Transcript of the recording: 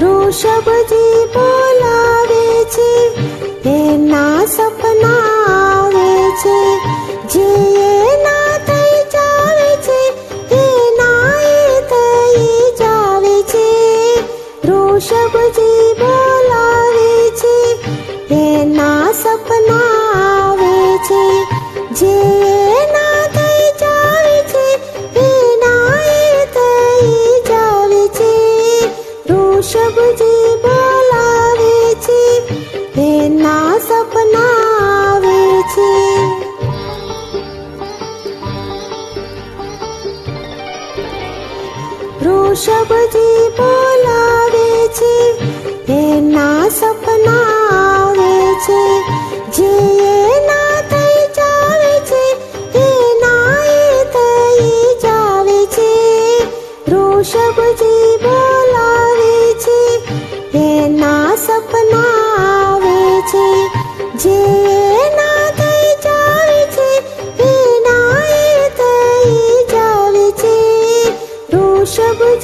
ઋષભજી બોલાવે છે, એના સપના આવે છે, જે એના થઈ જાવે છે, એના એ થઈ જાવે છે. ઋષભજી બોલાવે છે, એના સપના આવે છે, જે એના થઈ જાવે છે, એના એ થઈ જાવે છે. ઋષભજી બોલાવે છે, એના સપના આવે છે. ઋષભજી બોલાવે છે, એના સપના આવે છે, જે એના થઈ જાવે છે, એના એ થઈ જાવે છે. ઋષભજી બોલાવે છે, એના સપના આવે છે, જે એના થઈ જાવે છે, એના એ થઈ જાવે છે. ઋષભજી